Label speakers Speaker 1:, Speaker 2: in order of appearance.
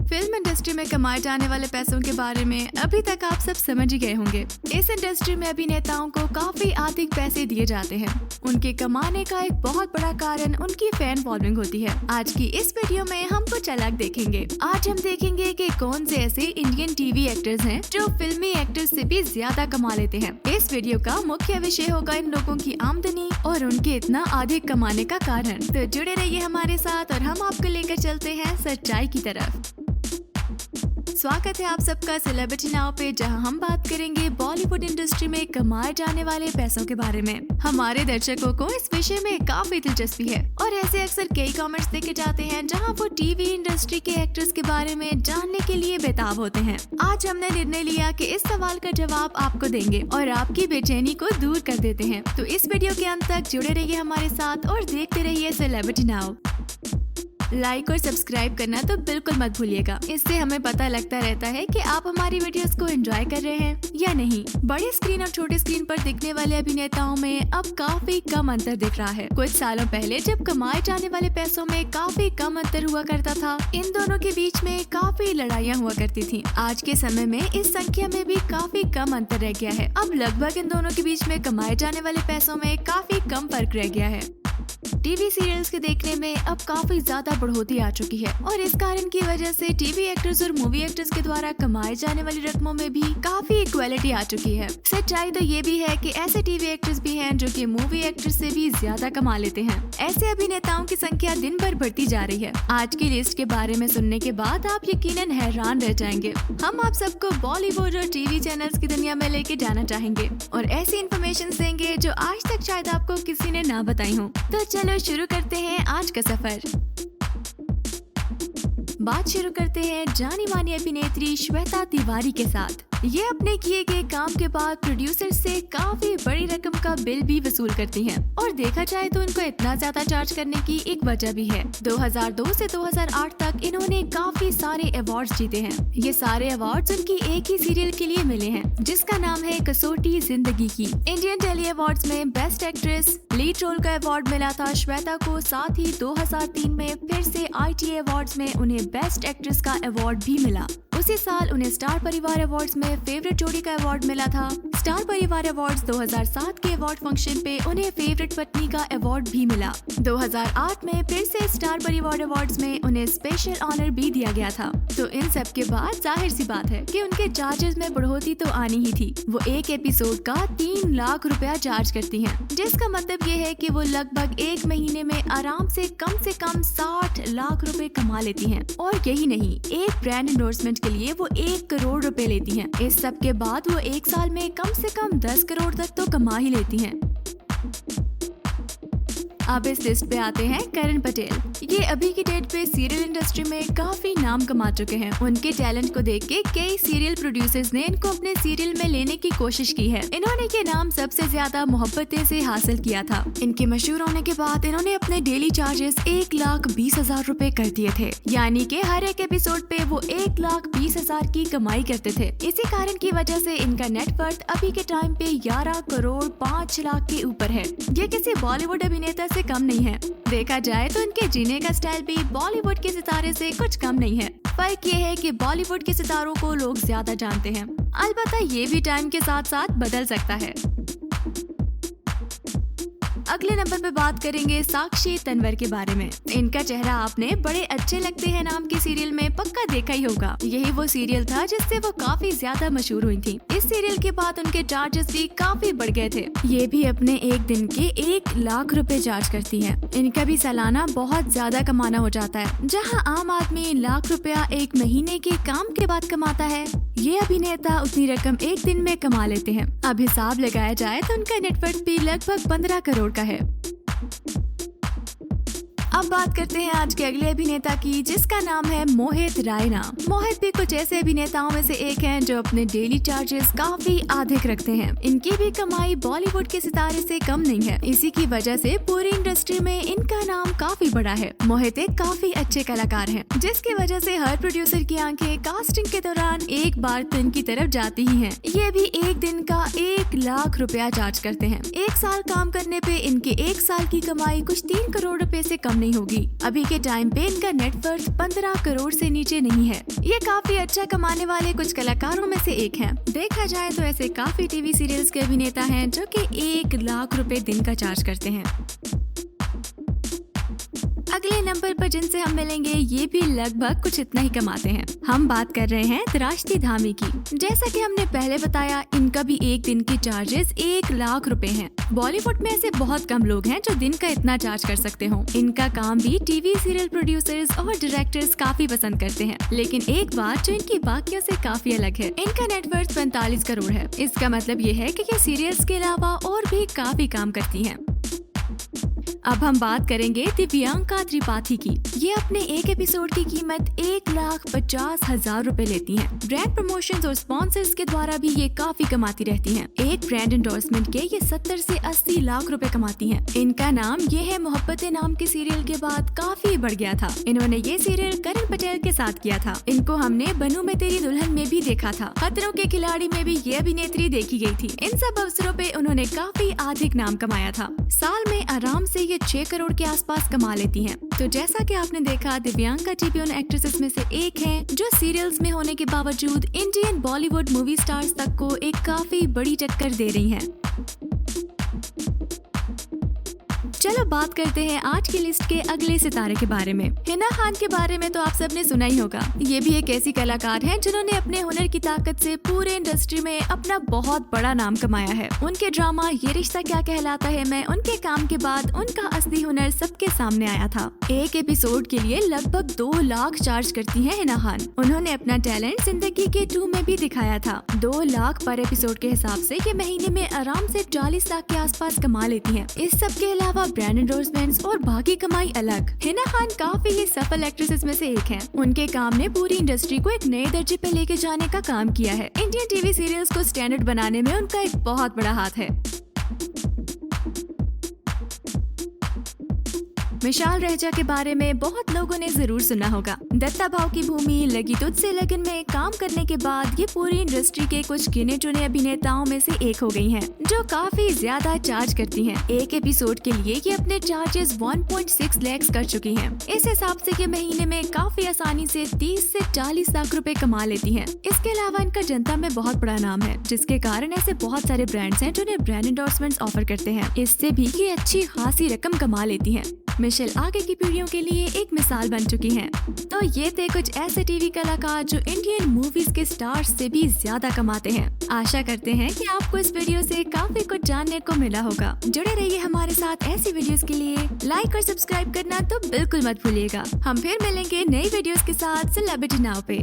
Speaker 1: Film industry में कमाए जाने वाले पैसों के बारे में अभी तक आप सब समझ ही गए होंगे। इस इंडस्ट्री में अभिनेताओं को काफी अधिक पैसे दिए जाते हैं। उनके कमाने का एक बहुत बड़ा कारण उनकी फैन फॉलोइंग होती है। आज की इस वीडियो में हम कुछ अलग देखेंगे। आज हम देखेंगे कि कौन से ऐसे इंडियन टीवी एक्टर्स हैं जो फिल्मी एक्टर्स से भी ज्यादा कमा लेते हैं। इस वीडियो का मुख्य विषय होगा इन लोगों की आमदनी और उनके इतना अधिक कमाने का कारण। तो जुड़े रहिए हमारे साथ और हम आपको लेकर चलते हैं सच्चाई की तरफ। स्वागत है आप सबका सेलिब्रिटी नाउ पे, जहां हम बात करेंगे बॉलीवुड इंडस्ट्री में कमाए जाने वाले पैसों के बारे में। हमारे दर्शकों को इस विषय में काफी दिलचस्पी है और ऐसे अक्सर कई कमेंट्स देखे जाते हैं जहां वो टीवी इंडस्ट्री के एक्टर्स के बारे में जानने के लिए बेताब होते हैं। आज हमने निर्णय लिया कि इस सवाल का जवाब आपको देंगे और आपकी बेचैनी को दूर कर देते हैं। तो इस वीडियो के अंत तक जुड़े रहिए हमारे साथ और देखते रहिए सेलिब्रिटी नाउ। लाइक और सब्सक्राइब करना तो बिल्कुल मत भूलिएगा। इससे हमें पता लगता रहता है कि आप हमारी वीडियोस को एंजॉय कर रहे हैं या नहीं। बड़ी स्क्रीन और छोटी स्क्रीन पर दिखने वाले अभिनेताओं में अब काफी कम अंतर दिख रहा है। कुछ सालों पहले जब कमाए जाने वाले पैसों में काफी कम अंतर हुआ करता था, इन दोनों के बीच में काफी लड़ाइयाँ हुआ करती थी। आज के समय में इस संख्या में भी काफी कम अंतर रह गया है। अब लगभग इन दोनों के बीच में कमाए जाने वाले पैसों में काफी कम फर्क रह गया है। टीवी सीरियल्स के देखने में अब काफी ज्यादा बढ़ोतरी आ चुकी है और इस कारण की वजह से टीवी एक्टर्स और मूवी एक्टर्स के द्वारा कमाए जाने वाली रकमों में भी काफी इक्वालिटी आ चुकी है। सच्चाई तो ये भी है कि ऐसे टीवी एक्टर्स भी हैं जो कि मूवी एक्टर्स से भी ज्यादा कमा लेते हैं। ऐसे अभिनेताओं की संख्या दिन भर बढ़ती जा रही है। आज की लिस्ट के बारे में सुनने के बाद आप यकीनन हैरान रह जाएंगे। हम आप सबको बॉलीवुड और टीवी चैनल्स की दुनिया में लेके जाना चाहेंगे और ऐसी इन्फॉर्मेशन देंगे जो आज तक शायद आपको किसी ने ना बताई हो। तो चलो शुरू करते हैं आज का सफर। बात शुरू करते हैं जानी मानी अभिनेत्री श्वेता तिवारी के साथ। ये अपने किए गए काम के बाद प्रोड्यूसर से काफी बड़ी रकम का बिल भी वसूल करती हैं और देखा जाए तो उनको इतना ज्यादा चार्ज करने की एक वजह भी है। 2002 से 2008 तक इन्होंने काफी सारे अवार्ड्स जीते हैं। ये सारे अवार्ड्स उनकी एक ही सीरियल के लिए मिले हैं जिसका नाम है कसौटी जिंदगी की। इंडियन टेली अवार्ड्स में बेस्ट एक्ट्रेस लीड रोल का अवार्ड मिला था श्वेता को। साथ ही 2003 में फिर से ITA अवार्ड्स में उन्हें बेस्ट एक्ट्रेस का अवार्ड भी मिला। उसी साल उन्हें स्टार परिवार अवार्ड्स में फेवरेट जोड़ी का अवार्ड मिला था। स्टार परिवार अवार्ड्स 2007 के अवार्ड फंक्शन पे उन्हें फेवरेट पत्नी का अवार्ड भी मिला। 2008 में फिर से स्टार परिवार अवार्ड्स में उन्हें स्पेशल ऑनर भी दिया गया था। तो इन सब के बाद जाहिर सी बात है कि उनके चार्जेस में बढ़ोतरी तो आनी ही थी। वो एक एपिसोड का 3 लाख रुपया चार्ज करती हैं, जिसका मतलब ये है कि वो लगभग एक महीने में आराम से कम 60 लाख रुपए कमा लेती हैं। और यही नहीं, एक ब्रांड एंडोर्समेंट के लिए वो 1 करोड़ रुपए लेती हैं। इस सब के बाद वो एक साल में कम से कम 10 करोड़ तक तो कमा ही लेती हैं। अब इस लिस्ट पे आते हैं करण पटेल। ये अभी की डेट पे सीरियल इंडस्ट्री में काफी नाम कमा चुके हैं। उनके टैलेंट को देख के कई सीरियल प्रोड्यूसर्स ने इनको अपने सीरियल में लेने की कोशिश की है। इन्होंने ये नाम सबसे ज्यादा मोहब्बतें से हासिल किया था। इनके मशहूर होने के बाद इन्होंने अपने डेली चार्जेस 1,20,000 रुपए कर दिए थे, यानी कि हर एक एपिसोड पे वो 1,20,000 की कमाई करते थे। इसी कारण की वजह से इनका नेटवर्थ अभी के टाइम पे 11 करोड़ 5 लाख के ऊपर है। ये किसी बॉलीवुड अभिनेता से कम नहीं है। देखा जाए तो इनके जीने का स्टाइल भी बॉलीवुड के सितारे से कुछ कम नहीं है। फर्क ये है कि बॉलीवुड के सितारों को लोग ज्यादा जानते हैं। अलबत्ता ये भी टाइम के साथ साथ बदल सकता है। अगले नंबर पे बात करेंगे साक्षी तन्वर के बारे में। इनका चेहरा आपने बड़े अच्छे लगते हैं नाम के सीरियल में पक्का देखा ही होगा। यही वो सीरियल था जिससे वो काफी ज्यादा मशहूर हुई थी। इस सीरियल के बाद उनके चार्जेस भी काफी बढ़ गए थे। ये भी अपने एक दिन के 1 लाख रुपए चार्ज करती हैं। इनका भी सालाना बहुत ज्यादा कमाना हो जाता है। जहाँ आम आदमी लाख रुपया एक महीने के काम के बाद कमाता है, ये अभिनेता उतनी रकम एक दिन में कमा लेते हैं। अब हिसाब लगाया जाए तो उनका नेटवर्थ भी लगभग 15 करोड़ का है। अब बात करते हैं आज के अगले अभिनेता की, जिसका नाम है मोहित रायना। मोहित भी कुछ ऐसे अभिनेताओं में से एक हैं जो अपने डेली चार्जेस काफी अधिक रखते हैं। इनकी भी कमाई बॉलीवुड के सितारे से कम नहीं है। इसी की वजह से पूरी इंडस्ट्री में इनका नाम काफी बड़ा है। मोहित एक काफी अच्छे कलाकार हैं, जिसकी वजह से हर प्रोड्यूसर की आंखें कास्टिंग के दौरान एक बार तो इनकी तरफ जाती ही हैं। ये भी एक दिन का 1 लाख रुपया चार्ज करते हैं। एक साल काम करने पे इनके एक साल की कमाई कुछ 3 करोड़ रुपए से कम नहीं कमानी होगी। अभी के टाइम पे इनका नेटवर्थ 15 करोड़ से नीचे नहीं है। ये काफी अच्छा कमाने वाले कुछ कलाकारों में से एक हैं। देखा जाए तो ऐसे काफी टीवी सीरियल्स के अभिनेता हैं जो कि 1 लाख रुपए दिन का चार्ज करते हैं। अगले नंबर पर जिनसे हम मिलेंगे ये भी लगभग कुछ इतना ही कमाते हैं। हम बात कर रहे हैं दराश्ती धामी की। जैसा कि हमने पहले बताया, इनका भी एक दिन की चार्जेस 1 लाख रुपए हैं। बॉलीवुड में ऐसे बहुत कम लोग हैं जो दिन का इतना चार्ज कर सकते हो। इनका काम भी टीवी सीरियल प्रोड्यूसर्स और डायरेक्टर्स काफी पसंद करते हैं। लेकिन एक बात जो इनकी बाकियों से काफी अलग है, इनका नेटवर्थ 45 करोड़ है। इसका मतलब ये है कि ये सीरियल्स के अलावा और भी काफी काम करती हैं। अब हम बात करेंगे दिव्यांका त्रिपाठी की। ये अपने एक एपिसोड की कीमत 1,50,000 रुपए लेती हैं। ब्रांड प्रमोशंस और स्पॉन्सर्स के द्वारा भी ये काफी कमाती रहती हैं। एक ब्रांड एंडोर्समेंट के ये 70 से 80 लाख रुपए कमाती हैं। इनका नाम ये है मोहब्बतें नाम के सीरियल के बाद काफी बढ़ गया था। इन्होंने ये सीरियल करण पटेल के साथ किया था। इनको हमने बनू में तेरी दुल्हन में भी देखा था। खतरों के खिलाड़ी में भी ये अभिनेत्री देखी गई थी। इन सब अवसरों पे उन्होंने काफी अधिक नाम कमाया था। साल में आराम से ये 6 करोड़ के आसपास कमा लेती हैं। तो जैसा कि आपने देखा, दिव्यांका टीवी उन एक्ट्रेसेस में से एक हैं जो सीरियल्स में होने के बावजूद इंडियन बॉलीवुड मूवी स्टार्स तक को एक काफी बड़ी टक्कर दे रही हैं। चलो बात करते हैं आज की लिस्ट के अगले सितारे के बारे में। हिना खान के बारे में तो आप सबने सुना ही होगा। ये भी एक ऐसी कलाकार हैं जिन्होंने अपने हुनर की ताकत से पूरे इंडस्ट्री में अपना बहुत बड़ा नाम कमाया है। उनके ड्रामा ये रिश्ता क्या कहलाता है में उनके काम के बाद उनका असली हुनर सबके सामने आया था। एक एपिसोड के लिए लगभग 2 लाख चार्ज करती है हिना खान। उन्होंने अपना टैलेंट जिंदगी के 2 में भी दिखाया था। 2 लाख पर एपिसोड के हिसाब से ये महीने में आराम से 40 लाख के आसपास कमा लेती है। इस सब के अलावा ब्रांड एंडोर्समेंट्स और बाकी कमाई अलग। हिना खान काफी ही सफल एक्ट्रेसेस में से एक हैं। उनके काम ने पूरी इंडस्ट्री को एक नए दर्जे पे लेके जाने का काम किया है। इंडियन टीवी सीरियल्स को स्टैंडर्ड बनाने में उनका एक बहुत बड़ा हाथ है। विशाल रहेजा के बारे में बहुत लोगों ने जरूर सुना होगा। दत्ता भाव की भूमि, लगी तुझसे लगन में काम करने के बाद ये पूरी इंडस्ट्री के कुछ गिने चुने अभिनेताओं में से एक हो गई हैं, जो काफी ज्यादा चार्ज करती हैं। एक एपिसोड के लिए ये अपने चार्जेस 1.6 लाख कर चुकी हैं। इस हिसाब से ये महीने में काफी आसानी से 30 से 40 लाख रुपए कमा लेती हैं। इसके अलावा इनका जनता में बहुत बड़ा नाम है, जिसके कारण ऐसे बहुत सारे ब्रांड्स हैं जो उन्हें ब्रांड एंडोर्समेंट्स ऑफर करते हैं। इससे भी ये अच्छी खासी रकम कमा लेती हैं। मिशेल आगे की पीढ़ियों के लिए एक मिसाल बन चुकी हैं। तो ये थे कुछ ऐसे टीवी कलाकार जो इंडियन मूवीज के स्टार्स से भी ज्यादा कमाते हैं। आशा करते हैं कि आपको इस वीडियो से काफी कुछ जानने को मिला होगा। जुड़े रहिए हमारे साथ ऐसी वीडियोस के लिए। लाइक और सब्सक्राइब करना तो बिल्कुल मत भूलिएगा। हम फिर मिलेंगे नई वीडियोस के साथ सेलिब्रिटी नाउ पे।